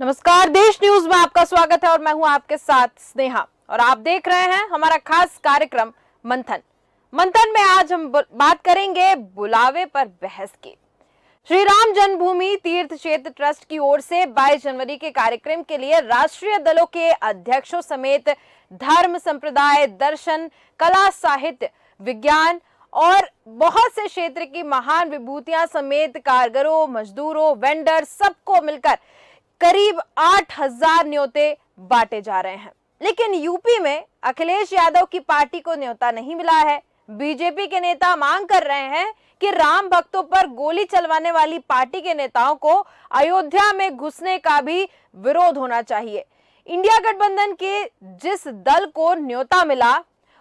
नमस्कार, देश न्यूज में आपका स्वागत है और मैं हूं आपके साथ स्नेहा और आप देख रहे हैं हमारा खास कार्यक्रम मंथन। मंथन में आज हम बात करेंगे बुलावे पर बहस की। श्री राम जन्मभूमि तीर्थ क्षेत्र ट्रस्ट की ओर से 22 जनवरी के कार्यक्रम के लिए राष्ट्रीय दलों के अध्यक्षों समेत धर्म, संप्रदाय, दर्शन, कला, साहित्य, विज्ञान और बहुत से क्षेत्र की महान विभूतियां समेत कारीगरों, मजदूरों, वेंडर सबको मिलकर करीब 8,000 न्योते बांटे जा रहे हैं। लेकिन यूपी में अखिलेश यादव की पार्टी को न्योता नहीं मिला है। बीजेपी के नेता मांग कर रहे हैं कि राम भक्तों पर गोली चलवाने वाली पार्टी के नेताओं को अयोध्या में घुसने का भी विरोध होना चाहिए। इंडिया गठबंधन के जिस दल को न्योता मिला,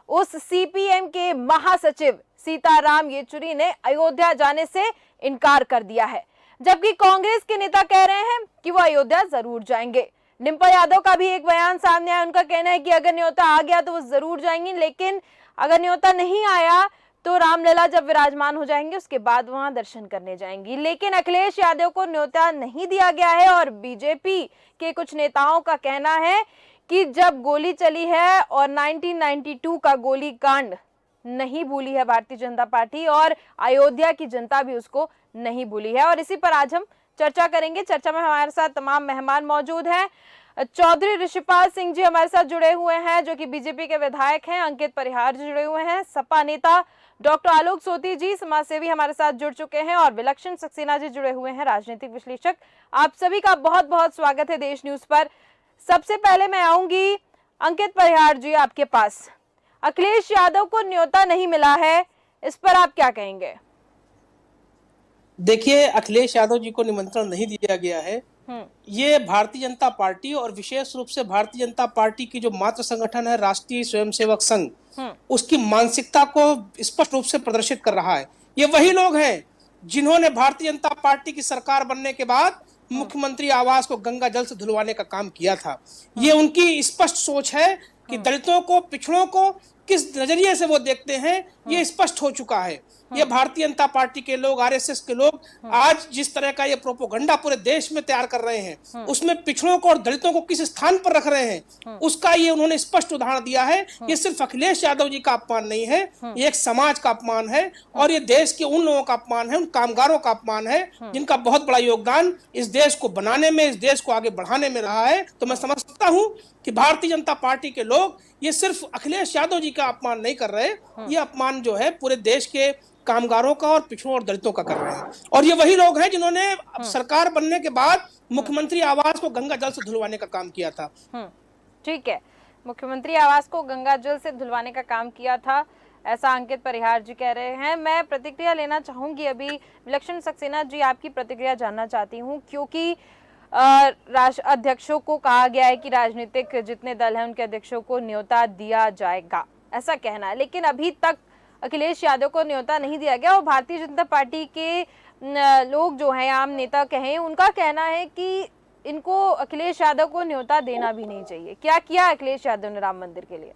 उस सीपीएम के महासचिव सीताराम येचुरी ने अयोध्या जाने से इनकार कर दिया है, जबकि कांग्रेस के नेता कह रहे हैं कि वो अयोध्या जरूर जाएंगे। डिंपल यादव का भी एक बयान सामने आया। उनका कहना है कि अगर न्योता आ गया तो वो जरूर जाएंगी, लेकिन अगर न्योता नहीं आया तो रामलला जब विराजमान हो जाएंगे उसके बाद वहां दर्शन करने जाएंगी। लेकिन अखिलेश यादव को न्योता नहीं दिया गया है और बीजेपी के कुछ नेताओं का कहना है कि जब गोली चली है और 1992 का गोली कांड नहीं भूली है भारतीय जनता पार्टी और अयोध्या की जनता भी उसको नहीं भूली है। और इसी पर आज हम चर्चा करेंगे। चर्चा में हमारे साथ तमाम मेहमान मौजूद हैं। चौधरी ऋषिपाल सिंह जी हमारे साथ जुड़े हुए हैं, जो कि बीजेपी के विधायक हैं। अंकित परिहार जी जुड़े हुए हैं। सपा नेता डॉक्टर आलोक सोती जी समाजसेवी हमारे साथ जुड़ चुके हैं और विलक्षण सक्सेना जी जुड़े हुए हैं, राजनीतिक विश्लेषक। आप सभी का बहुत बहुत स्वागत है देश न्यूज पर। सबसे पहले मैं आऊंगी अंकित परिहार जी आपके पास। अखिलेश यादव को न्योता नहीं मिला है, इस पर आप क्या कहेंगे? देखिए, अखिलेश यादव जी को निमंत्रण नहीं दिया गया है। ये भारतीय जनता पार्टी और विशेष रूप से भारतीय जनता पार्टी की जो मातृ संगठन है राष्ट्रीय स्वयंसेवक संघ, उसकी मानसिकता को स्पष्ट रूप से प्रदर्शित कर रहा है। ये वही लोग हैं जिन्होंने भारतीय जनता पार्टी की सरकार बनने के बाद मुख्यमंत्री आवास को गंगा जल से धुलवाने का काम किया था। ये उनकी स्पष्ट सोच है कि दलितों को, पिछड़ों को किस नजरिए से वो देखते हैं, ये स्पष्ट हो चुका है। ये भारतीय जनता पार्टी के लोग, आरएसएस के लोग आज जिस तरह का ये प्रोपोगंडा पूरे देश में तैयार कर रहे हैं, उसमें पिछड़ों को और दलितों को किस स्थान पर रख रहे हैं, उसका ये उन्होंने स्पष्ट उदाहरण दिया है। ये सिर्फ अखिलेश यादव जी का अपमान नहीं है, ये एक समाज का अपमान है और ये देश के उन लोगों का अपमान है, उन कामगारों का अपमान है जिनका बहुत बड़ा योगदान इस देश को बनाने में, इस देश को आगे बढ़ाने में रहा है। तो मैं समझता हूँ कि भारतीय जनता पार्टी के लोग ये सिर्फ अखिलेश यादव जी का अपमान नहीं कर रहे, ये अपमान जो है पूरे देश के कामगारों का और पिछड़ों और दलितों का कर रहे हैं। और ये वही लोग हैं जिन्होंने सरकार बनने के बाद मुख्यमंत्री आवास को गंगा जल से धुलवाने का काम किया था। ठीक है, मुख्यमंत्री आवास को गंगा जल से धुलवाने का काम किया था, ऐसा अंकित परिहार जी कह रहे हैं। मैं प्रतिक्रिया लेना चाहूंगी। अभी विलक्षण सक्सेना जी आपकी प्रतिक्रिया जानना चाहती हूँ, क्योंकि राष्ट्र अध्यक्षों को कहा गया है कि राजनीतिक जितने दल हैं उनके अध्यक्षों को न्योता दिया जाएगा, ऐसा कहना है। लेकिन अभी तक अखिलेश यादव को न्योता नहीं दिया गया और भारतीय जनता पार्टी के लोग जो हैं, आम नेता कहें, उनका कहना है कि इनको अखिलेश यादव को न्योता देना भी नहीं चाहिए। क्या किया अखिलेश यादव ने राम मंदिर के लिए?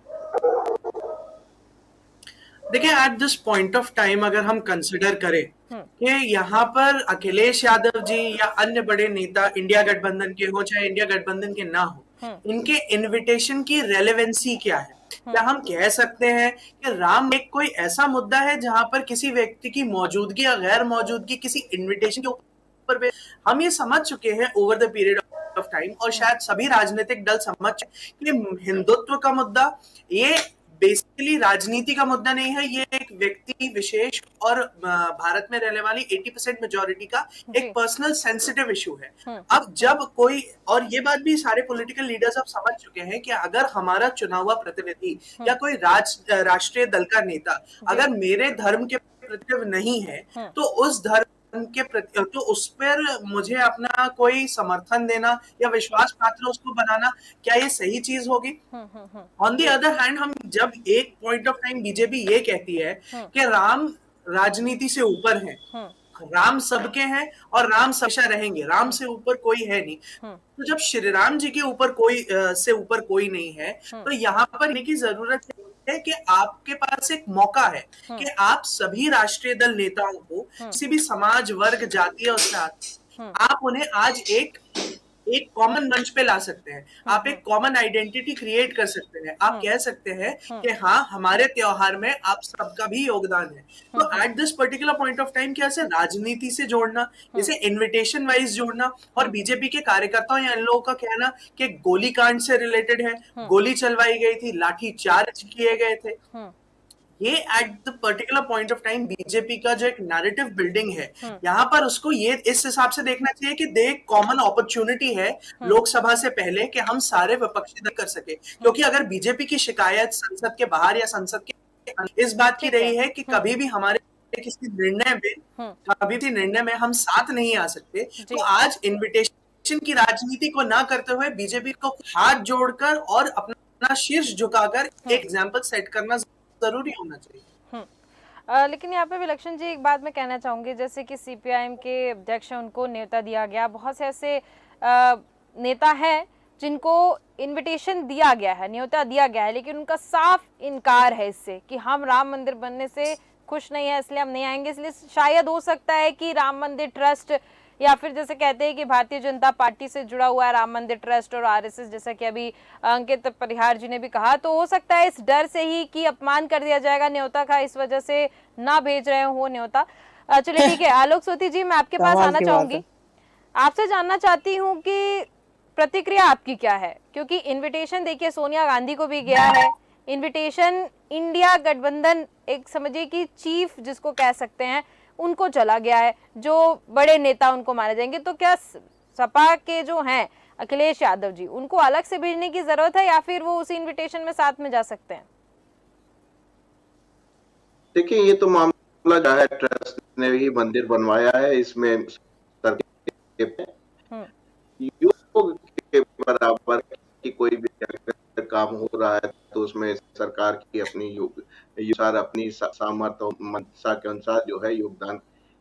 देखिए, at this point of time अगर हम कंसिडर करें कि यहाँ पर अखिलेश यादव जी या अन्य बड़े नेता इंडिया गठबंधन के हो चाहे इंडिया गठबंधन के ना हो, इनके इनविटेशन की रेलेवेंसी क्या है? क्या हम कह सकते हैं कि राम एक कोई ऐसा मुद्दा है जहां पर किसी व्यक्ति की मौजूदगी या गैर मौजूदगी किसी इनविटेशन के ऊपर हम ये समझ चुके हैं over the period of time, और शायद सभी राजनीतिक दल समझ चुके कि हिंदुत्व का मुद्दा ये बेसिकली राजनीति का मुद्दा नहीं है, ये एक व्यक्ति विशेष और भारत में रहने वाली 80% मेजोरिटी का एक पर्सनल सेंसिटिव इशू है। अब जब कोई, और ये बात भी सारे पॉलिटिकल लीडर्स अब समझ चुके हैं कि अगर हमारा चुना हुआ प्रतिनिधि या कोई राष्ट्रीय दल का नेता अगर मेरे धर्म के प्रति नहीं है तो उस धर्म के प्रति, तो उस पर मुझे अपना कोई समर्थन देना या विश्वास पात्र उसको बनाना, क्या ये सही चीज होगी? ऑन दी अदर हैंड, हम जब एक पॉइंट ऑफ टाइम बीजेपी ये कहती है कि राम राजनीति से ऊपर है, राम सबके हैं और राम हमेशा रहेंगे, राम से ऊपर कोई है नहीं, तो जब श्री राम जी के ऊपर कोई से ऊपर कोई नहीं है, तो यहाँ पर की जरूरत है कि आपके पास एक मौका है कि आप सभी राष्ट्रीय दल नेताओं को, किसी भी समाज, वर्ग, जाति और आप उन्हें आज एक एक कॉमन मंच पे ला सकते हैं, आप एक कॉमन आइडेंटिटी क्रिएट कर सकते हैं, आप कह सकते हैं कि हाँ हमारे त्योहार में आप सबका भी योगदान है। तो at this particular point of time क्या इसे राजनीति से जोड़ना, इसे इनविटेशन वाइज जोड़ना, और बीजेपी के कार्यकर्ताओं या इन लोगों का कहना कि गोलीकांड से रिलेटेड है, गोली चलवाई गई थी, लाठी चार्ज किए गए थे, ये at the particular point of time BJP का जो एक नैरेटिव बिल्डिंग है, यहाँ पर उसको ये इस हिसाब से देखना चाहिए कि दे कॉमन अपॉर्चुनिटी है लोकसभा से पहले कि हम सारे विपक्षी दल कर सके, क्योंकि अगर बीजेपी की शिकायत संसद के बाहर या संसद के इस बात की रही है कि कभी भी हमारे किसी निर्णय में हम साथ नहीं आ सकते, तो आज इन्विटेशन की राजनीति को ना करते हुए बीजेपी को हाथ जोड़कर और अपना शीर्ष झुकाकर एक एग्जाम्पल सेट करना जरूरी होना चाहिए। लेकिन यहाँ पे विलक्षण जी एक बात मैं कहना चाहूंगी, जैसे कि सीपीआईएम के अध्यक्ष हैं उनको न्योता दिया गया, बहुत से ऐसे नेता हैं जिनको इनविटेशन दिया गया है, न्योता दिया गया है, लेकिन उनका साफ इनकार है इससे कि हम राम मंदिर बनने से खुश नहीं है इसलिए हम नहीं आएंगे। इसलिए शायद हो सकता है कि राम मंदिर ट्रस्ट या फिर जैसे कहते हैं कि भारतीय जनता पार्टी से जुड़ा हुआ है राम मंदिर ट्रस्ट और आरएसएस, जैसा कि अभी अंकित परिहार जी ने भी कहा, तो हो सकता है इस डर से ही कि अपमान कर दिया जाएगा न्योता का, इस वजह से ना भेज रहे हो न्योता। चलिए ठीक है, आलोक सोती जी मैं आपके पास आना चाहूंगी, आपसे जानना चाहती हूँ कि प्रतिक्रिया आपकी क्या है, क्योंकि इन्विटेशन देखिए सोनिया गांधी को भी गया है, इन्विटेशन इंडिया गठबंधन एक समझिए कि चीफ जिसको कह सकते हैं उनको चला गया है, जो बड़े नेता उनको माने जाएंगे, तो क्या सपा के जो हैं अखिलेश यादव जी उनको अलग से भेजने की जरूरत है या फिर वो उसी इनविटेशन में साथ में जा सकते हैं? देखिए ये तो मामला जो है ट्रस्ट ने ही मंदिर बनवाया है, इसमें योग के बराबर की कोई भी काम हो रहा है तो उसमें सरकार की अपनी सामर्थ्य और मंशा के अनुसार जो है योगदान।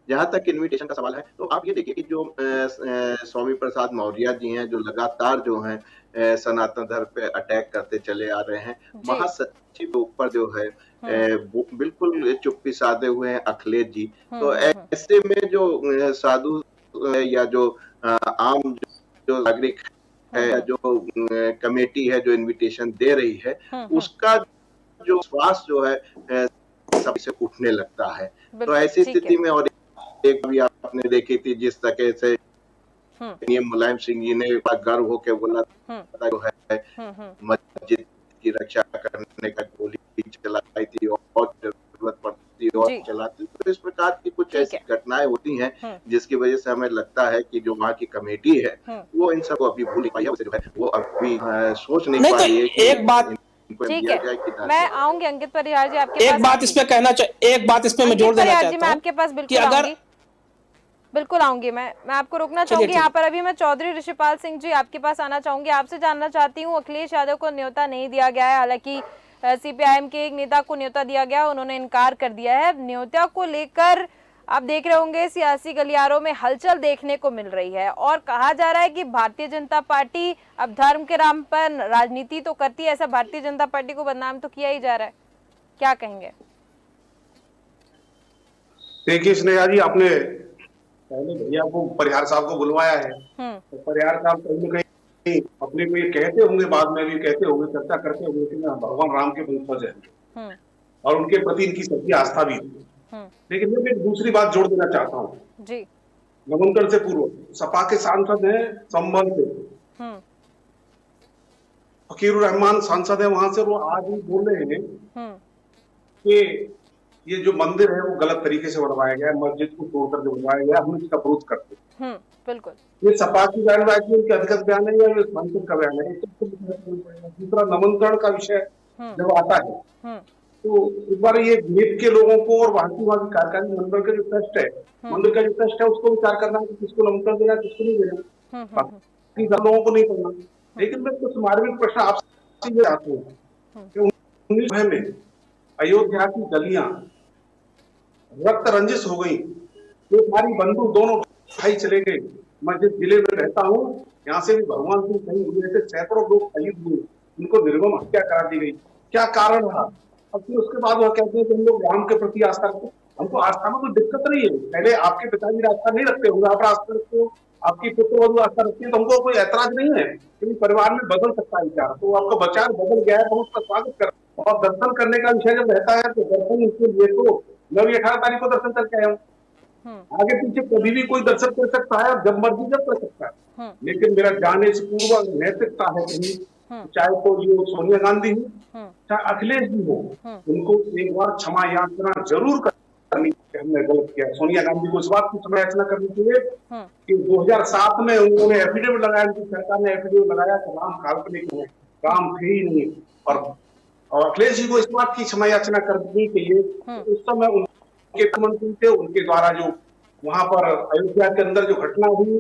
जहां तक इनविटेशन का सवाल है तो आप ये देखिए कि जो स्वामी प्रसाद मौर्य जी हैं जो लगातार जो है सनातन धर्म पे अटैक करते चले आ रहे हैं, महासचिव के ऊपर जो है बिल्कुल चुप्पी साधे हुए हैं अखिलेश जी। तो ऐसे में जो साधु या जो आम जो नागरिक है, जो कमेटी है जो इनविटेशन दे रही है, उसका जो विश्वास जो है सबसे उठने लगता है। तो ऐसी स्थिति में और एक भी आपने देखी थी जिस तरह से मुलायम सिंह जी ने गर्व होकर बोला था जो है मस्जिद की रक्षा करने का गोली चलाई थी और जरूरत पड़ती और चलाती, तो इस प्रकार की कुछ ऐसी घटनाएं होती हैं जिसकी वजह से हमें लगता है कि जो वहाँ की कमेटी है वो इन सबको अभी भूल नहीं पाई है, जो है वो अभी सोच नहीं पा रही है कि एक बात ठीक है, मैं आऊंगी अंकित परिहार जी आपके पास। एक बात इस पे कहना चाहिए, एक बात इस पे मैं जोड़ देना चाहता हूं, मैं आपके पास बिल्कुल आऊंगी, मैं आपको रोकना चाहूंगी यहाँ पर। अभी मैं चौधरी ऋषिपाल सिंह जी आपके पास आना चाहूंगी, आपसे जानना चाहती हूँ अखिलेश यादव को न्योता नहीं दिया गया है, हालांकि सीपीआईएम के एक नेता को न्योता दिया गया, उन्होंने इनकार कर दिया है। न्योता को लेकर आप देख रहे होंगे सियासी गलियारों में हलचल देखने को मिल रही है और कहा जा रहा है कि भारतीय जनता पार्टी अब धर्म के नाम पर राजनीति तो करती है, ऐसा भारतीय जनता पार्टी को बदनाम तो किया ही जा रहा है, क्या कहेंगे? देखिए स्नेहा जी, आपने पहले भैया को परिहार साहब को बुलवाया है, तो परिहार साहब कहीं न कहीं अपने को ये कहते होंगे, बाद में भी कहते होंगे, चर्चा करते होंगे कि भगवान राम के वंशज हैं और उनके प्रति इनकी सच्ची आस्था भी थी। लेकिन मैं एक दूसरी बात जोड़ देना चाहता हूँ जी। नामांकन से पूर्व सपा के सांसद हैं संभल से, फकीरुर रहमान सांसद है वहां से, वो आज भी बोल रहे हैं कि ये जो मंदिर है वो गलत तरीके से बनवाया गया है, मस्जिद को तोड़कर जो बनवाया गया, हम इसका विरोध करते हैं। बिल्कुल ये सपा की बयानबाजी, उनके अधिकृत बयान है या सांसद का बयान है? दूसरा नामांकन का विषय जब आता है तो एक बार ये द्वीप के लोगों को और वहां की कार्यकारी मंडल का जो ट्रस्ट है, मंदिर का जो ट्रस्ट है, उसको विचार करना है कि किसको नामांकन देना, किसको नहीं देना, बाकी लोगों को नहीं करना। लेकिन मैं कुछ मार्मिक प्रश्न आपसे ये चाहता हूँ कि 19 में अयोध्या की गलियां रक्त रंजिश हो गई, तो हमारी बंधु दोनों भाई चले गए। मैं जिस जिले में रहता हूँ यहाँ से भी भगवान सिंह शहीद हुए थे, सैकड़ों लोग शहीद हुए, उनको निर्मम हत्या करा दी गई। क्या कारण रहा? अब फिर उसके बाद वह कहते हैं कि हम लोग राम के प्रति आस्था रखते। हमको आस्था में कोई दिक्कत नहीं है, पहले आपके पिताजी आस्था नहीं रखते होंगे, आप आस्था रखते हो, आपकी पुत्रवधु आस्था रखती है तो हमको कोई ऐतराज नहीं है, क्योंकि परिवार में बदल सकता है विचार, तो आपका विचार बदल गया है तो उसका स्वागत कर। और दर्शन करने का विषय जब रहता है तो दर्शन इसके लिए तो मैं भी 18 तारीख को दर्शन करके आया हूँ। आगे पीछे कभी भी कोई दर्शन कर सकता है, जब मर्जी जब कर सकता है, लेकिन मेरा जाने से पूर्व नैतिकता है कहीं, चाहे तो ये सोनिया गांधी हो चाहे अखिलेश जी हो, उनको एक बार क्षमा याचना जरूर करनी चाहिए। हमने गलत किया, सोनिया गांधी को इस बात की क्षमा याचना करनी चाहिए कि 2007 में उन्होंने एफिडेविट लगाया, उनकी सरकार ने एफिडेविट लगाया कि राम काल्पनिक है, राम थे ही नहीं, और अखिलेश जी को इस बात की क्षमा याचना करनी चाहिए। उस समय उनके मंत्री थे, उनके द्वारा जो वहां पर अयोध्या के अंदर जो घटना हुई,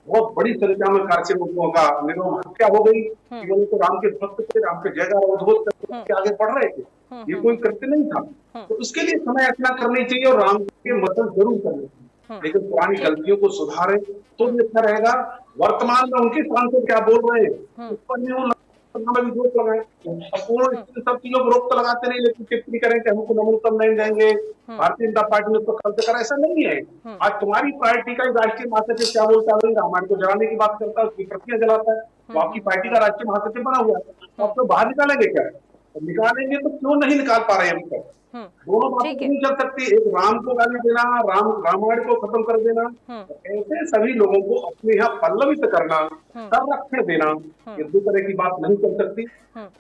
बहुत बड़ी संख्या में काशी लोगों का निर्मम हत्या हो गई, वो तो राम के भक्त थे, राम के जयकार उद्घोष करके आगे बढ़ रहे थे, ये कोई करते नहीं था, तो उसके लिए समय याचना करनी चाहिए और राम के मदद जरूर करनी चाहिए, लेकिन पुरानी गलतियों को सुधारे तो भी अच्छा रहेगा। वर्तमान में उनके सांसद क्या बोल रहे हैं उस पर भी रोक लगाए, पूर्ण सब चीजों को रोक तो लगाते नहीं, लेकिन टिप्पणी करें कि हमको नमूनतम नहीं देंगे, भारतीय जनता पार्टी ने उसको खर्च करा, ऐसा नहीं है। आज तुम्हारी पार्टी का राष्ट्रीय महासचिव क्या बोलता है, रामायण को जलाने की बात करता है, उसकी प्रतियां जलाता है, तो आपकी पार्टी का राष्ट्रीय महासचिव बना हुआ है, तो आप तो बाहर निकालेंगे क्या? निकालेंगे तो क्यों नहीं निकाल पा रहे अभी तक? दोनों बातें नहीं चल सकती, एक राम को गाली देना, रामायण को खत्म कर देना, ऐसे सभी लोगों को अपने यहाँ पल्लवित करना, संरक्षण देना, ये दो तरह की बात नहीं चल सकती।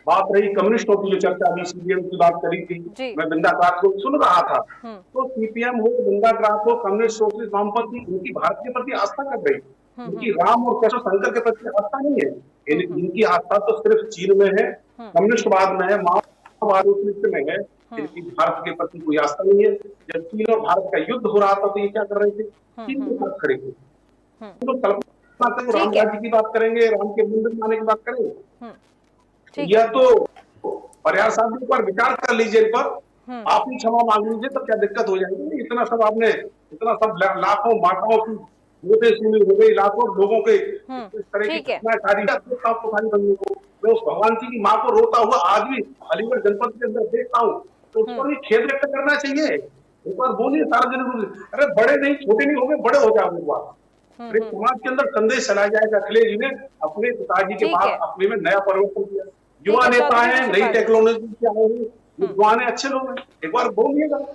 बात रही कम्युनिस्टों की, जो चर्चा अभी सीपीएम की बात करी थी, मैं बिंदा क्रास को सुन रहा था, तो सीपीएम हो, बिंदा क्रास हो, कम्युनिस्ट सोशलिस्ट वामपंथी, उनकी भारत के प्रति आस्था कर रही, उनकी राम और कृष्ण शंकर के प्रति आस्था नहीं है, इनकी आस्था तो सिर्फ चीन में है, कम्युनिस्टवाद में है, माओवाद में है, इनकी भारत के प्रति कोई आस्था नहीं है। जब चीन और भारत का युद्ध हो रहा था तो ये क्या कर रहे थे? चीन के साथ खड़े थे। तो कल्पना करें, राम राज्य की बात करेंगे, राम के मंदिर बनाने की बात करेंगे, यह तो प्रयास आदमी पर विचार कर लीजिए, पर आप ही क्षमा मांग लीजिए तो क्या दिक्कत हो जाएगी? इतना सब आपने, इतना सब लाखों माताओं की हो गई, लाखों लोगों के इस तरह की बंदी को, मैं उस भगवान जी की माँ को रोता हुआ आज भी अलीगढ़ जनपद के अंदर देखता हूँ, तो उस पर भी खेद व्यक्त करना चाहिए। एक बार बोलिए सार्वजनिक रूप से, अरे बड़े नहीं छोटे नहीं हो गए, बड़े हो जाओ एक बार। अरे समाज के अंदर संदेश चला जाएगा। अखिलेश जी ने अपने पिताजी के बाद अपने में नया परिवर्तन किया, युवा नेता है, नई टेक्नोलॉजी से आए हैं, युवा अच्छे लोग हैं, एक बार बोलिएगा।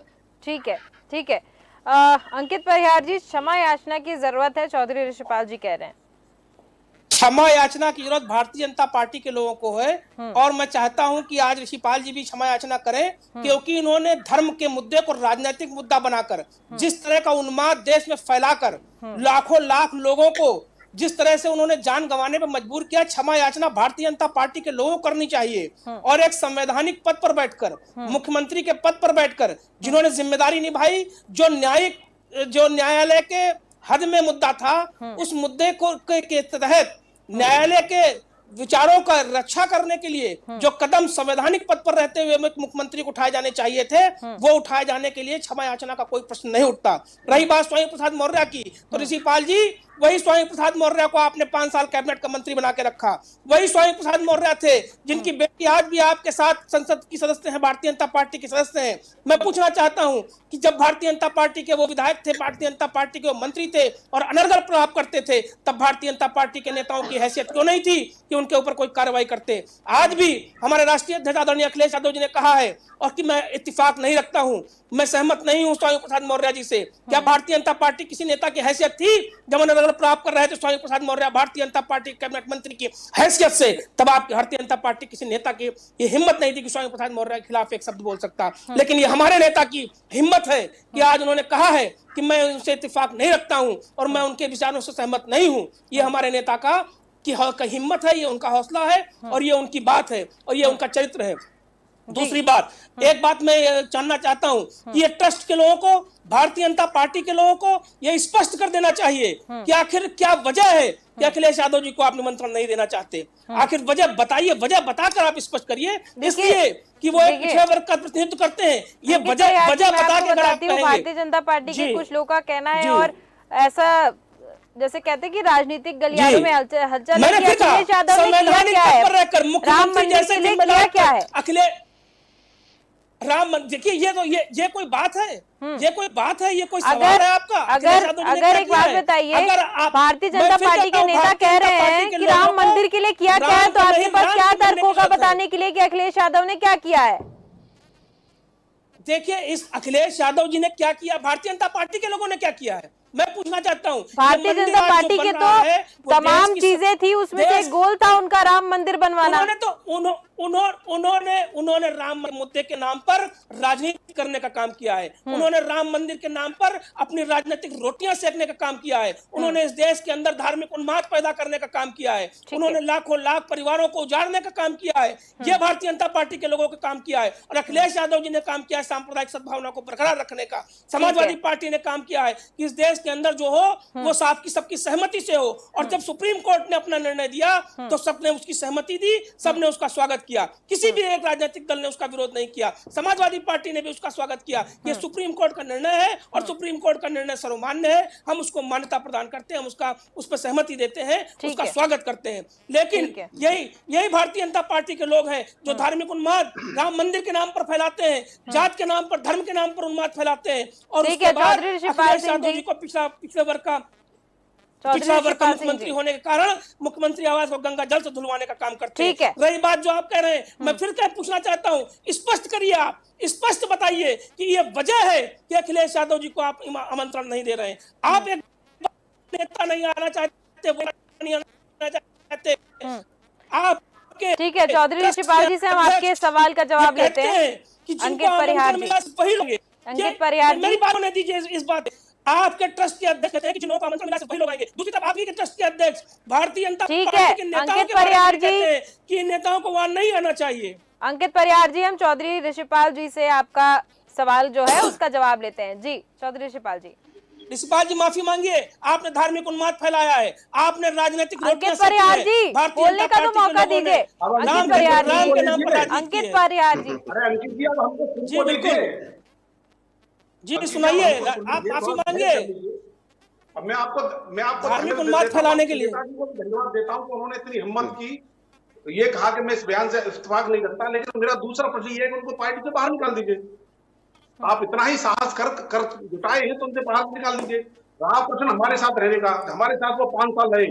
ठीक है, ठीक है। अंकित परिहार जी, क्षमा याचना की जरूरत है, चौधरी ऋषिपाल जी कह रहे हैं। क्षमा याचना की जरूरत भारतीय जनता पार्टी के लोगों को है, और मैं चाहता हूं कि आज ऋषिपाल जी भी क्षमा याचना करें, क्योंकि इन्होंने धर्म के मुद्दे को राजनीतिक मुद्दा बनाकर जिस तरह का उन्माद देश में फैलाकर लाखों लाख लोगों को जिस तरह से उन्होंने जान गंवाने पर मजबूर किया, क्षमा याचना भारतीय जनता पार्टी के लोगों को करनी चाहिए। और एक संवैधानिक पद पर बैठकर, मुख्यमंत्री के पद पर बैठकर जिन्होंने जिम्मेदारी निभाई, जो न्यायालय के हद में मुद्दा था, उस मुद्दे को के तहत न्यायालय के विचारों का रक्षा करने के लिए जो कदम संवैधानिक पद पर रहते हुए मुख्यमंत्री को उठाए जाने चाहिए थे, वो उठाए जाने के लिए क्षमा याचना का कोई प्रश्न नहीं उठता। रही बात स्वामी प्रसाद मौर्य की, तो ऋषिपाल जी, वही स्वामी प्रसाद मौर्य को आपने 5 साल कैबिनेट का मंत्री बना के रखा, वही स्वामी प्रसाद मौर्य थे जिनकी बेटी आज भी आपके साथ संसद की सदस्य हैं, भारतीय जनता पार्टी के सदस्य हैं। मैं पूछना चाहता हूं कि जब भारतीय जनता पार्टी के वो विधायक थे, भारतीय जनता पार्टी के वो मंत्री थे और अनर्गल प्रभाव करते थे, तब भारतीय जनता पार्टी के नेताओं की हैसियत क्यों नहीं थी कि उनके ऊपर कोई कार्रवाई करते? आज भी हमारे राष्ट्रीय अध्यक्ष आदरणीय अखिलेश यादव जी ने कहा है, और कि मैं इत्तेफाक नहीं रखता हूं, मैं सहमत नहीं हूं स्वामी प्रसाद मौर्य जी से। क्या भारतीय जनता पार्टी किसी नेता की हैसियत थी जब अनर्गल प्रभाव कर रहे थे स्वामी प्रसाद मौर्य भारतीय जनता पार्टी कैबिनेट मंत्री की हैसियत से? तब आप भारतीय जनता पार्टी किसी नेता की ये हिम्मत नहीं थी कि स्वामी प्रसाद मौर्य के खिलाफ एक शब्द बोल सकता। लेकिन ये हमारे नेता की हिम्मत है कि आज उन्होंने कहा है कि मैं उनसे इत्तेफाक नहीं रखता हूं और मैं उनके विचारों से सहमत नहीं हूं। ये हमारे नेता का हिम्मत है, ये उनका हौसला है, और ये उनकी बात है, और ये उनका चरित्र है। दूसरी बात, एक बात मैं जानना चाहता हूं कि ये ट्रस्ट के लोगों को, भारतीय जनता पार्टी के लोगों को ये स्पष्ट कर देना चाहिए कि आखिर क्या वजह है कि अखिलेश यादव जी को आप निमंत्रण नहीं देना चाहते। आखिर वजह बताइए, वजह बताकर आप स्पष्ट करिए, इसलिए कि वो एक पिछड़े वर्ग का प्रतिनिधित्व करते हैं। ये वजह बता के भारतीय जनता पार्टी के कुछ लोगों का कहना है, और ऐसा जैसे कहते हैं कि राजनीतिक गलियारों में हलचल अखिलेश यादव ने किया क्या है, राम मंदिर के लिए किया क्या है? देखिए ये कोई बात है? ये कोई बात है? ये कोई सवाल अगर है आपका? अगर एक बात बताइए, भारतीय जनता पार्टी के नेता कह रहे हैं कि राम मंदिर के लिए किया क्या है, तो आपके पास क्या तर्क होगा बताने के लिए कि अखिलेश यादव ने क्या किया है? देखिए, इस अखिलेश यादव जी ने क्या किया, भारतीय जनता पार्टी के लोगों ने क्या किया है, मैं पूछना चाहता हूँ। भारतीय जनता पार्टी के तो तमाम चीजें थी, उसमें से एक गोल था उनका राम मंदिर बनवाना। उन्होंने राम मुद्दे के नाम पर राजनीति करने का काम किया है। उन्होंने राम मंदिर के नाम पर अपनी राजनीतिक रोटियां सेकने का काम किया है। उन्होंने इस देश के अंदर धार्मिक उन्माद पैदा करने का काम किया है। उन्होंने लाखों लाख परिवारों को उजाड़ने का काम किया है। यह भारतीय जनता पार्टी के लोगों का काम किया है। और अखिलेश यादव जी ने काम किया है सांप्रदायिक सद्भावना को बरकरार रखने का। समाजवादी पार्टी ने काम किया है कि इस देश के अंदर जो हो वो सबकी सहमति से हो। और जब सुप्रीम कोर्ट ने अपना निर्णय दिया तो सबने उसकी सहमति दी, सबने उसका स्वागत किया। किसी भी एक राजनीतिक दल ने उसका विरोध नहीं किया। समाजवादी पार्टी ने भी उसका स्वागत किया। ये सुप्रीम कोर्ट का निर्णय है और सुप्रीम कोर्ट का निर्णय सर्वमान्य है। हम उसको मान्यता प्रदान करते हैं, हम उस पर सहमति देते हैं, उसका स्वागत करते हैं। लेकिन यही भारतीय जनता पार्टी के लोग हैं जो धार्मिक उन्माद राम मंदिर के नाम पर फैलाते हैं, जात के नाम पर, धर्म के नाम पर उन्माद फैलाते हैं। और उसके बाद अखिलेश यादव जी को पिछले वर्ग का मुख्यमंत्री होने के कारण मुख्यमंत्री आवास को गंगा जल से धुलवाने का काम करते हैं। रही बात जो आप कह रहे हैं, मैं फिर क्या पूछना चाहता हूँ, स्पष्ट करिए, आप स्पष्ट बताइए कि ये वजह है कि अखिलेश यादव जी को आप आमंत्रण नहीं दे रहे हैं। आप एक नेता नहीं आना चाहते, नहीं आना चाहते आपके। ठीक है, चौधरी ऋषिपाल जी से हम आपके सवाल का जवाब लेते हैं। अंकित परिहार जी, अंकित परिहार जी, मेरी बात होने दीजिए। इस बात आपके ट्रस्ट के अध्यक्ष कहते हैं कि जिन्होंने आमंत्रण मिला वही लोग आएंगे। दूसरी तरफ आपके ट्रस्ट के अध्यक्ष भारतीय जनता पार्टी के नेताओं के बारे में कहते हैं कि नेताओं को वहां नहीं आना चाहिए। अंकित परिहार जी, हम चौधरी ऋषिपाल जी से आपका सवाल जो है उसका जवाब लेते हैं। जी चौधरी ऋषिपाल जी। ऋषिपाल जी माफी मांगिए, आपने धार्मिक उन्माद फैलाया है, आपने राजनीतिक अंकित परिहार जी बोलने का तो मौका दीजिए। अंकित परिहार जी, अंकित परिहार जी, अरे अंकित जी आप हमको जी बिल्कुल जी सुनाइए, आप माफी मांगिए। अब मैं आपको धार्मिक उन्माद फैलाने के लिए धन्यवाद देता हूँ कि उन्होंने इतनी हिम्मत की, तो ये कहा कि मैं इस बयान से इत्तेफाक नहीं करता। लेकिन मेरा दूसरा प्रश्न ये है कि उनको पार्टी से बाहर निकाल दीजिए। आप इतना ही साहस कर जुटाए हैं तो उनसे बाहर निकाल दीजिए। रहा प्रश्न हमारे साथ रहने का, हमारे साथ वो 5 साल रहे,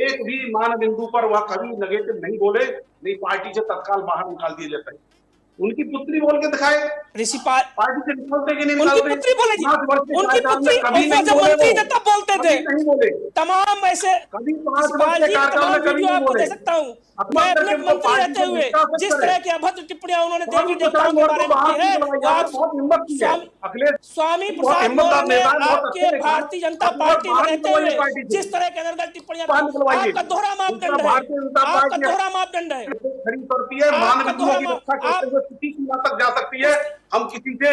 एक भी मान बिंदु पर वह कभी नेगेटिव नहीं बोले, नहीं पार्टी से तत्काल बाहर निकाल दिए जाते हैं। उनकी पुत्री बोल के दिखाए, ऋषिपाल पार्टी से निकलते कि नहीं निकलते? उनकी पुत्री बोलेगी, उनकी पुत्री जब मंत्री थे तब बोलते थे, नहीं बोले। तमाम ऐसे कभी 5 वर्ष के कार्यकाल में कभी नहीं बोले। दे सकता हूँ मैं अपने मंत्री रहते हुए जिस तरह की अभद्र टिप्पणियां उन्होंने देवी देवताओं के बारे में की है। स्वामी प्रसाद मौर्य ने आपके भारतीय जनता पार्टी में रहते हुए जिस तरह के अनर्गल टिप्पणियां, आपका दोहरा मापदंड है, आपका दोहरा मापदंड है। खड़ी करती है, मानवीय की रक्षा करते हुए किसी सीमा तक जा सकती है। हम किसी से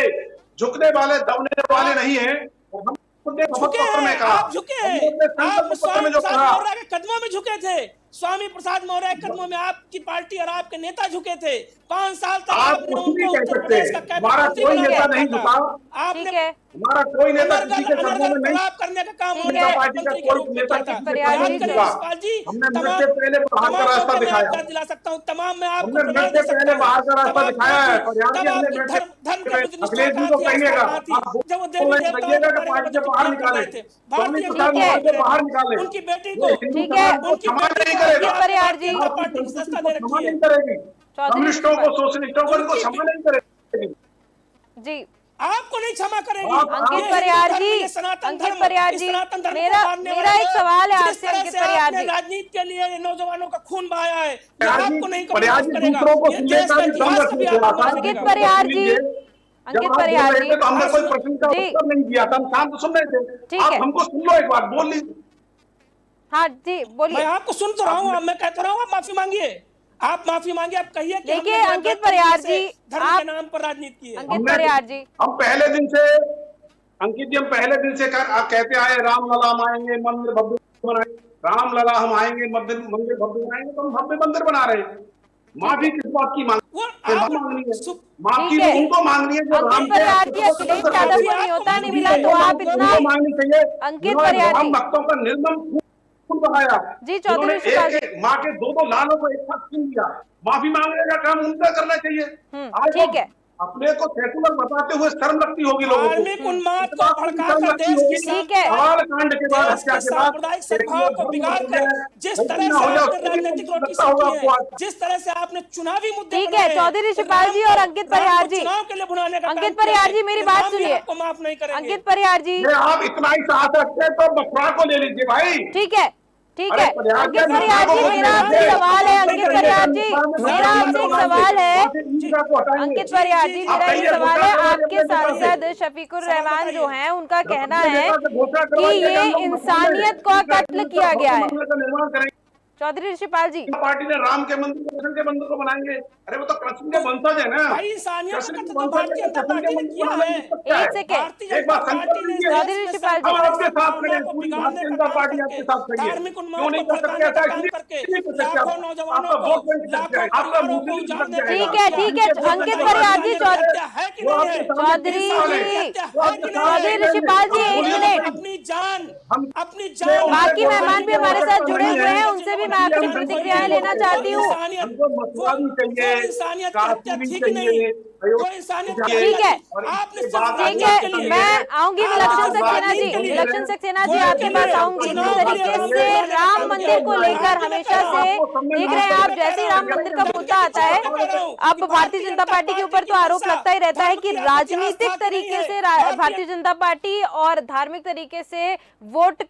झुकने वाले, दबने वाले नहीं है। हम झुके हैं, आप झुके हैं, आप स्वामी प्रसाद मौर्य के कदमों में झुके थे। स्वामी प्रसाद मौर्य के कदमों में आपकी पार्टी और आपके नेता झुके थे। 5 साल तक आपने उनको उत्तर प्रदेश का कैबिनेट कोई नेता नहीं झुका। आपने हमारा कोई नेता किसी के कदमों में नहीं करने का काम पार्टी का कोई नेता हमने मिलते पहले बाहर का रास्ता दिखाया, दिला सकता हूँ तमाम में आप हमने मिलते पहले बाहर का रास्ता दिखाया है। और यहाँ अखिलेश जी को कहिएगा कि पार्टी से बाहर निकाले, स्वामी प्रसाद मौर्य को बाहर निकाले, उनकी बेटी को क्षमा नहीं करेगी, कम्युनिस्टों को, सोशलिस्टों को इनको क्षमा नहीं करेगी जी। आपको नहीं क्षमा करेगी। अंकित परिहार जी, अंकित परिहार जी, मेरा एक सवाल है आपसे। अंकित परिहार जी, राजनीति के लिए नौजवानों का खून बहाया है, आपको नहीं करेगा। अंकित परिहार जी, अंकित परिहार जी, तो हमने कोई प्रश्न का उत्तर नहीं दिया था, हम शांत सुन रहे थे। ठीक आप है, हमको सुन लो, एक बार बोल लीजिए। हाँ जी बोलिए। मैं आपको सुन तो रहा हूँ, मैं कहता रहा हूँ, आप माफी मांगिए, आप माफी मांगिए, आप कहिए कि देखिए अंकित परिहार जी, धर्म के नाम पर राजनीति की है। अंकित परिहार जी, हम पहले दिन से, अंकित जी, हम पहले दिन से कहते आए रामलला हम आएंगे, मंदिर भव्य बनाएंगे, रामलला हम आएंगे, मंदिर भव्य बनाएंगे, तो हम भव्य मंदिर बना रहे हैं। माफी किस बात की मांगनी है? माफी उनको मांगनी है जो राम को नहीं होता, नहीं मिला तो आप इतना मांगनी चाहिए। अंकित परिहार जी, भक्तों का निर्मम खून बहाया जी। चौधरी ऋषिपाल जी, माँ के 2 लालों को एक साथ छीन लिया, माफी मांगने का काम उनका करना चाहिए। ठीक है, अपने को सेकुलर बताते हुए शर्म लगती होगी लोगों को। धार्मिक उन्माद इस को बात की भड़का शर्म कर लगती देश की होगी। ठीक है। सवाल कांड के बाद, देश हत्या के के बाद सांप्रदायिक सद्भाव को बिगाड़ कर जिस तरह ना से हो जाए, आपने राजनीतिक रोटी लगता होगा सेकी आपको है, आज। जिस तरह से आपने चुनावी मुद्दे ठीक बनाए है हैं, चौधरी तो ऋषिपाल जी और राम अंकित को परिहार जी, चुनाव के लिए बुलाने का अंकित काम किया परिहार है, जी मेरी कि बात राम भी सुनिए। आपको माफ नहीं करेंगे। अंकित परिहार जी, ये आप इतना ही साहस रखते हैं तो मथुरा को ले लीजिए भाई। ठीक है ठीक अरे है। परिहार अंकित जी, परिहार जी, मथुरा को मेरा ले आपसे लीजिए। सवाल है। अंकित मथुरा परिहार जी, में मेरा आपसे एक सवाल है। वहाँ से ईदगाह को हटाएंगे। अंकित परिहार जी, आप मेरा ये कहिए, सवाल घोषणा है। करो, आपके अपने नेता से। सांसद शफीकुर रहमान जो हैं, उनका कहना अपने है नेता से घोषणा कि करवाइए कि ये हम लोग मथुरा में इंसानियत का एक कत्ल राष्ट्रीय किया गया है। मंदिर का निर्माण करेंगे। चौधरी ऋषिपाल जी, पार्टी ने राम के मंदिर को, कृष्ण के मंदिर को बनाएंगे। अरे वो तो कृष्ण के वंशज है ना। भाई इंसानियत कृष्ण का के कत्ल तो वंशज भारतीय है, जनता कृष्ण के पार्टी ने मंदिर किया बनाने है। में दिक्कत क्या एक है? सेकेंड। भारतीय एक जनता बार संकल्प पार्टी ने इस लीजिए। चौधरी देश में ऋषिपाल जी, हम सांप्रदायिक आपके साथ सद्भावना खड़े हैं, को पूरी बिगाड़ने भारतीय का जनता काम पार्टी करके, आपके साथ खड़ी है। धार्मिक क्यों उन्माद नहीं को कर सकते? भड़काने का ऐसा काम इसलिए करके नहीं कर सकते लाखों आप। नौजवानों आपका को, वोट बैंक लग लाखों जाएगा, आपका परिवारों को मुंह से उजाड़ने लग का जाएगा। काम ठीक है किया। ठीक है। तो अंकित बताइए, परिहार जी, इंसानियत की हत्या है कि वो नहीं आपके है? सामने चौधरी किसान है। जी, हत्या वो है आपके कि सामने नहीं? चौधरी ऋषिपाल जी, आप एक बोलिए मिनट। तो सही। अपनी जान, हम अपनी जान, बाकी मेहमान भी हमारे साथ जुड़े नहीं हुए है। हैं, उनसे भी मैं आपकी हम प्रतिक्रियाएं धमकी लेना नहीं चाहती देते। हूँ। हमको मथुरा भी वो चाहिए, इंसानियत की काशी हत्या भी थी कि नहीं? चाहिए, वो इंसानियत की चाहिए। ठीक हत्या है। थी। और आपने इसके सिर्फ बाद ठीक अगला राजनीति है, के लिए, मैं आऊंगी आपने विलक्षण सिर्फ सक्सेना राजनीति जी। के लिए, विलक्षण सक्सेना जी, वोट आपके के पास लिए, आऊंगी। जिस चुनाव के लिए तरीके राम को से बुलाने का राम काम मंदिर किया। को लेकर भारतीय मैं कह हमेशा रहा से हूँ, देख रहे हैं आप, मैं कह जैसे ही रहा राम हूँ, मंदिर का जबकि मुद्दा आता है, मैं कह रहा हूँ अब कि भारतीय जनता पार्टी के ऊपर तो आरोप लगता ही रहता है कि धर्म की आपत्ति राजनीतिक आस्था की नहीं तरीके है। से भारतीय भारतीय जनता पार्टी और धार्मिक तरीके से वोट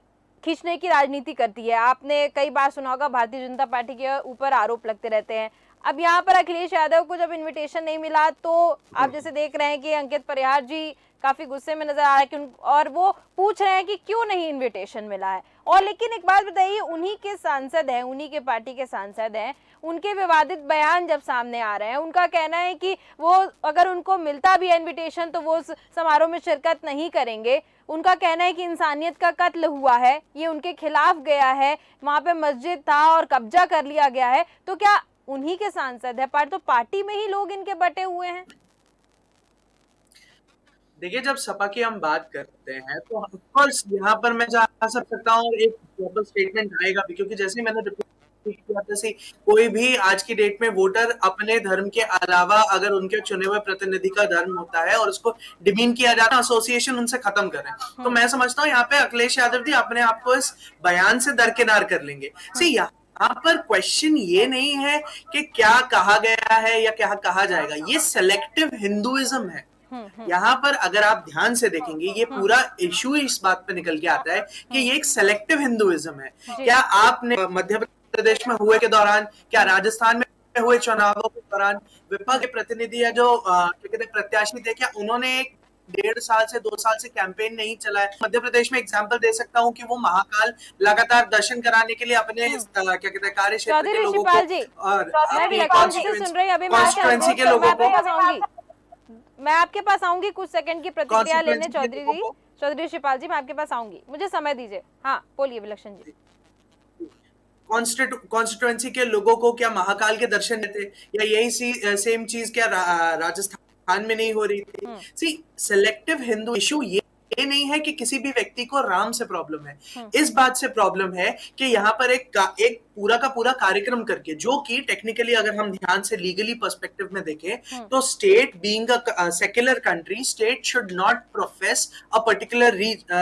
खींचने की राजनीति करती है। आपने कई बार सुना होगा, भारतीय जनता पार्टी के ऊपर आरोप लगते रहते हैं। अब यहाँ पर अखिलेश यादव को जब इनविटेशन नहीं मिला, तो आप जैसे देख रहे हैं कि अंकित परिहार जी काफी गुस्से में नजर आ रहा है कि और वो पूछ रहे हैं कि क्यों नहीं इनविटेशन मिला है। और लेकिन एक बात बताइए, उन्हीं के सांसद हैं, उन्हीं के पार्टी के सांसद हैं, उनके विवादित बयान जब सामने आ रहे हैं, उनका कहना है कि वो अगर उनको मिलता भी है इनविटेशन तो वो समारोह में शिरकत नहीं करेंगे। उनका कहना है कि इंसानियत का कत्ल हुआ है, ये उनके खिलाफ गया है, वहां पे मस्जिद था और कब्जा कर लिया गया है। तो क्या उन्हीं के सांसद है, पर तो पार्टी में ही लोग इनके बटे हुए हैं? देखिए, जब सपा की हम बात करते हैं तो ऑफकोर्स यहाँ पर मैं जा सकता हूँ और एक प्रॉपर स्टेटमेंट आएगा भी, क्योंकि जैसे ही मैंने रिपीट किया, जैसे कोई भी आज की डेट में वोटर अपने धर्म के अलावा अगर उनके चुने हुए प्रतिनिधि का धर्म होता है और उसको डिमीन किया जाता है, एसोसिएशन उनसे खत्म करें, तो मैं समझता हूँ यहाँ पे अखिलेश यादव जी अपने आप को इस बयान से दरकिनार कर लेंगे। यहाँ पर क्वेश्चन ये नहीं है कि क्या कहा गया है या क्या कहा जाएगा, ये सेलेक्टिव हिंदुइज्म है। यहाँ पर अगर आप ध्यान से देखेंगे, ये पूरा इशू इस बात पे निकल के आता है कि ये एक सेलेक्टिव हिंदुइज्म है। क्या आपने मध्य प्रदेश में हुए के दौरान, क्या राजस्थान में हुए चुनावों के दौरान विपक्ष के प्रतिनिधि या जो प्रत्याशी थे, क्या उन्होंने एक 1.5 साल से 2 साल से कैंपेन नहीं चलाया? मध्य प्रदेश में एग्जांपल दे सकता हूँ कि वो महाकाल लगातार दर्शन कराने के लिए अपने कार्य क्षेत्र के लोगों को और कॉन्स्टिट्यूएंसी के लोगों को, मैं आपके पास आऊंगी कुछ सेकंड की प्रतिक्रिया लेने। चौधरी ऋषिपाल जी, मैं आपके पास आऊंगी, मुझे समय दीजिए। हाँ बोलिए विलक्षण जी। कॉन्स्टिट्यूएंसी के लोगों को क्या महाकाल के दर्शन थे, या यही सेम चीज क्या राजस्थान में नहीं हो रही थी? सी, सेलेक्टिव हिंदू इशू ये नहीं है कि किसी भी व्यक्ति को राम से प्रॉब्लम है, इस बात से प्रॉब्लम है कि यहाँ पर एक पूरा का पूरा कार्यक्रम करके, जो कि टेक्निकली अगर हम ध्यान से लीगली पर्सपेक्टिव में देखें तो state being a secular country, state should not profess a particular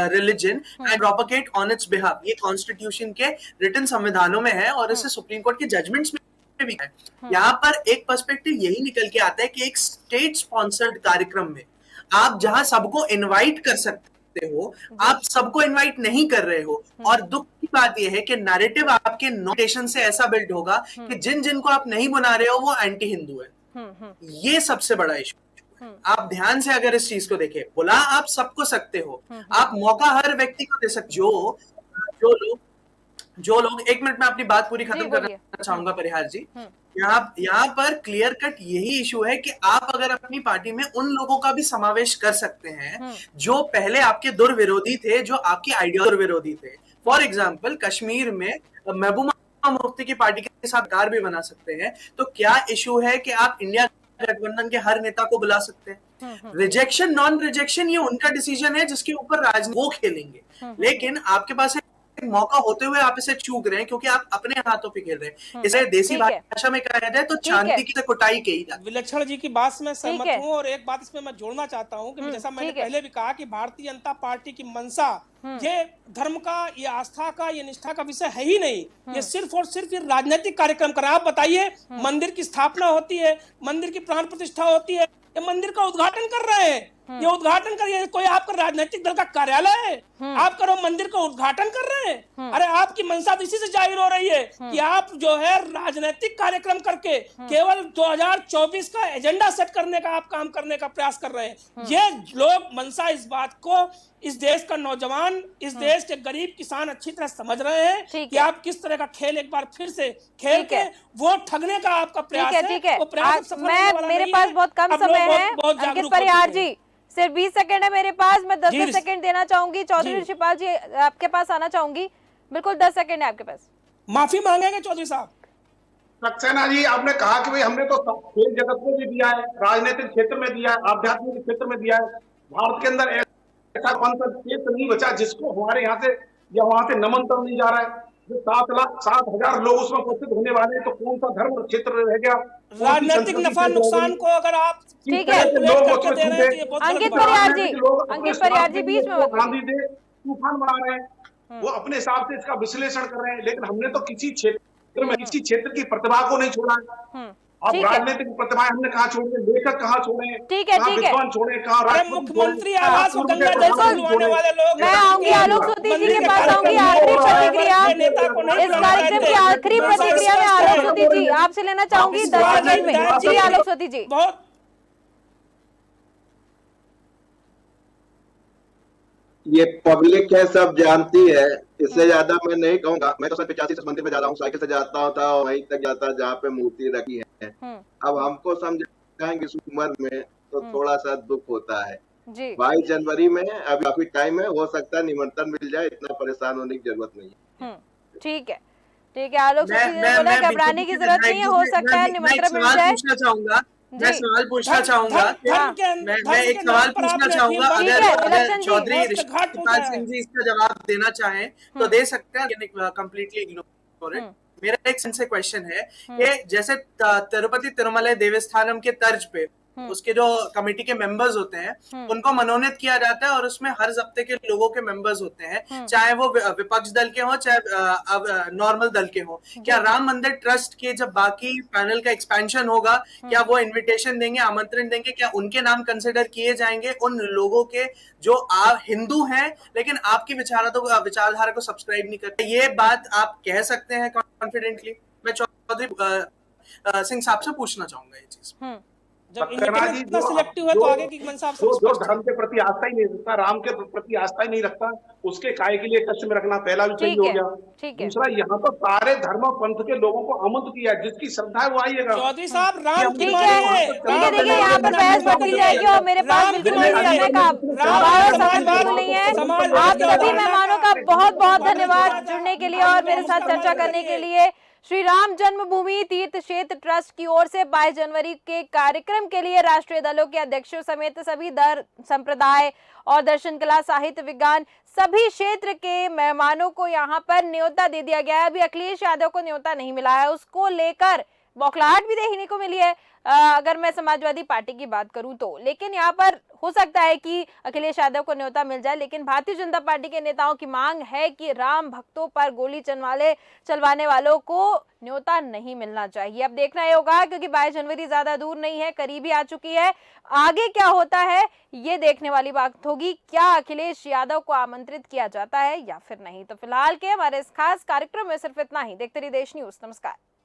religion and propagate on its behalf. ये कॉन्स्टिट्यूशन के रिटन संविधानों में है और इसे सुप्रीम कोर्ट के जजमेंट्स में भी है। यहाँ पर एक पर्सपेक्टिव यही निकल के आता है कि एक स्टेट स्पॉन्सर्ड कार्यक्रम में आप जहां सबको इनवाइट कर सकते हो, आप सबको इनवाइट नहीं कर रहे हो। और दुख की बात यह है कि नैरेटिव आपके नोटेशन से ऐसा बिल्ड होगा कि जिनको आप नहीं बुला रहे हो वो एंटी हिंदू है। ये सबसे बड़ा इशू। आप ध्यान से अगर इस चीज को देखें, बुला आप सबको सकते हो, आप मौका हर व्यक्ति को दे सकते। जो लोग एक मिनट में अपनी बात पूरी खत्म करना चाहूंगा परिहार जी। यहाँ पर क्लियर कट यही इशू है कि आप अगर अपनी पार्टी में उन लोगों का भी समावेश कर सकते हैं जो पहले आपके दुर्विरोधी थे, जो आपकी आइडिया विरोधी थे। फॉर एग्जाम्पल, कश्मीर में महबूबा मुफ्ती की पार्टी के साथ कार भी बना सकते हैं, तो क्या इशू है कि आप इंडिया गठबंधन के हर नेता को बुला सकते हैं? रिजेक्शन नॉन रिजेक्शन ये उनका डिसीजन है जिसके ऊपर राजनीति वो खेलेंगे। लेकिन आपके पास मौका होते हुए आप इसे चूक रहे हैं क्योंकि आप अपने हाथों पे खेल रहे हैं। इसे देसी ठीक है। भाषा में कहा जाए तो शांति की कुटाई कही जाती है। विलक्षण जी की बात से मैं सहमत है। हूँ और एक बात इसमें मैं जोड़ना चाहता हूँ कि जैसा मैंने ठीक है। पहले भी कहा कि भारतीय जनता पार्टी की मंशा ये धर्म का, ये आस्था का, ये निष्ठा का विषय है ही नहीं। ये सिर्फ और सिर्फ ये राजनीतिक कार्यक्रम कर रहा है। आप बताइए, मंदिर की स्थापना होती है, मंदिर की प्राण प्रतिष्ठा होती है, ये मंदिर का उद्घाटन कर रहे हैं। ये उद्घाटन करिए, कोई आपका राजनीतिक दल का कार्यालय है? आप करो मंदिर का उद्घाटन कर रहे हैं। अरे आपकी मंशा तो इसी से जाहिर हो रही है कि आप जो है राजनीतिक कार्यक्रम करके केवल 2024 का एजेंडा सेट करने का आप काम करने का प्रयास कर रहे हैं। ये लोग मंशा इस बात को इस देश का नौजवान, इस देश के गरीब किसान अच्छी तरह समझ रहे हैं कि आप किस तरह का खेल एक बार फिर से खेल के वोट ठगने का आपका प्रयास है। ठीक है। वो प्रयास सफल होने वाला मेरे नहीं पास है। बहुत कम अब लोग समय है। बहुत अंकित जागरूक हो परिहार चुके हैं। जी, सिर्फ 20 सेकंड है मेरे पास। मैं 10 जी। सेकंड देना चाहूंगी। चौधरी जी। ऋषिपाल जी, आपके पास आना चाहूंगी। बिल्कुल 10 सेकंड है आपके पास। माफी मांगेंगे चौधरी साहब? सक्सेना जी, आपने कहा कि भाई हमने तो खेल जगत में भी दिया है, राजनीतिक क्षेत्र में दिया है, आध्यात्मिक क्षेत्र में दिया है। भारत के अंदर ऐसा कौन सा क्षेत्र नहीं बचा जिसको हमारे यहाँ से या वहां से नमंत्रण नहीं जा रहा है। जो 7,07,000 लोग उसमें उपस्थित होने वाले हैं, तो कौन सा धर्म क्षेत्र रह गया? राजनीतिक नफा नुकसान को अगर आप ठीक है। कैलकुलेट करके दे रहे हैं तो ये बहुत अंकित गलत बात है। परिहार जी, अंकित परिहार जी, बीच में मत बोलिए। गांधी दे तूफान बना रहे हैं, वो अपने हिसाब से इसका विश्लेषण कर रहे हैं, लेकिन हमने तो किसी क्षेत्र में किसी क्षेत्र की प्रतिभा को नहीं छोड़ा है। अब ठीक है। राजनीतिक प्रतिभा हमने कहाँ छोड़े, लेखक कहाँ छोड़े, ठीक है, कहाँ ठीक है। विद्वान छोड़े, कहाँ अरे राष्ट्रपति मुख्यमंत्री छोड़े, आवास और कहाँ गंगा पूर्व जल के से बुलवाने वाले लोग, मैं आऊंगी आलोक सोती जी के पास आऊंगी। आखिरी प्रतिक्रिया इस कार्यक्रम की आखिरी प्रतिक्रिया में आलोक सोती जी आपसे लेना चाहूंगी 10 सेकंड में। जी आलोक सोती जी। बहुत ये पब्लिक है, सब जानती है, इससे ज्यादा मैं नहीं कहूंगा। मैं तो 85 से मंदिर में जा रहा हूँ, साइकिल से जाता था और वहीं तक जाता जहाँ पे मूर्ति रखी है। अब हमको समझाएंगे इस उम्र में तो थोड़ा सा दुख होता है। जी 22 जनवरी में अभी काफी टाइम है, हो सकता है निमंत्रण मिल जाए, इतना परेशान होने की जरूरत नहीं है। ठीक है, ठीक है। आलोक सोती जी ने बोला घबराने की जरूरत नहीं है, हो सकता है निमंत्रण मिल जाए। पूछना चाहूंगा, मैं सवाल पूछना चाहूंगा। मैं एक धर्म सवाल के पूछना नाम पर चाहूंगा। आपने अगर विलक्षण जी, चौधरी बहुत घाट ऋषिपाल पहुंचाया सिंह जी इसका जवाब देना चाहें तो दे सकते हैं, कंप्लीटली इग्नोर इट। मेरा एक सिंपल क्वेश्चन है कि जैसे तिरुपति तिरुमलाई देवस्थानम के तर्ज पे उसके जो कमेटी के मेंबर्स होते हैं उनको मनोनीत किया जाता है और उसमें हर जब्ते के लोगों के मेंबर्स होते हैं, चाहे वो विपक्ष दल के हो चाहे नॉर्मल दल के हो। क्या राम मंदिर ट्रस्ट के जब बाकी पैनल का एक्सपेंशन होगा, क्या वो इनविटेशन देंगे, आमंत्रण देंगे, क्या उनके नाम कंसिडर किए जाएंगे उन लोगों के जो हिंदू हैं लेकिन आपकी विचारधारा को सब्सक्राइब नहीं करते? ये बात आप कह सकते हैं कॉन्फिडेंटली? मैं चौधरी सिंह साहब से पूछना चाहूंगा ये चीज। जब इंडिपेंडेंस इतना सिलेक्टिव है तो आगे की मंशा आप जो स्पष्ट है। धर्म के प्रति आस्था ही नहीं रखता, राम के प्रति आस्था ही नहीं रखता, उसके काय के लिए कष्ट में रखना पहला भी सही हो गया। दूसरा, यहाँ तो सारे धर्म और पंथ के लोगों को आमंत्रित किया, जिसकी श्रद्धा है वो आइएगा। चौधरी साहब राम ठीक है, देखिए यहाँ पर बहस बढ़ती जाएगी और मेरे पास बिल्कुल भी समय का अभाव बिल्कुल नहीं है। आप सभी मेहमानों का बहुत बहुत धन्यवाद जुड़ने के लिए और मेरे साथ चर्चा करने के लिए। श्री राम जन्मभूमि तीर्थ क्षेत्र ट्रस्ट की ओर से 22 जनवरी के कार्यक्रम के लिए राष्ट्रीय दलों के अध्यक्षों समेत सभी धर्म, संप्रदाय और दर्शन कला, साहित्य, विज्ञान सभी क्षेत्र के मेहमानों को यहाँ पर न्योता दे दिया गया है। अभी अखिलेश यादव को न्योता नहीं मिला है, उसको लेकर बौखलाहट भी देखने को मिली है अगर मैं समाजवादी पार्टी की बात करूं तो। लेकिन यहाँ पर हो सकता है कि अखिलेश यादव को न्योता मिल जाए, लेकिन भारतीय जनता पार्टी के नेताओं की मांग है कि राम भक्तों पर गोली चलवाने वालों को न्योता नहीं मिलना चाहिए। अब देखना ही होगा क्योंकि 22 जनवरी ज्यादा दूर नहीं है, करीब ही आ चुकी है। आगे क्या होता है ये देखने वाली बात होगी, क्या अखिलेश यादव को आमंत्रित किया जाता है या फिर नहीं। तो फिलहाल के हमारे इस खास कार्यक्रम में सिर्फ इतना ही। देखते रहिए देश न्यूज। नमस्कार।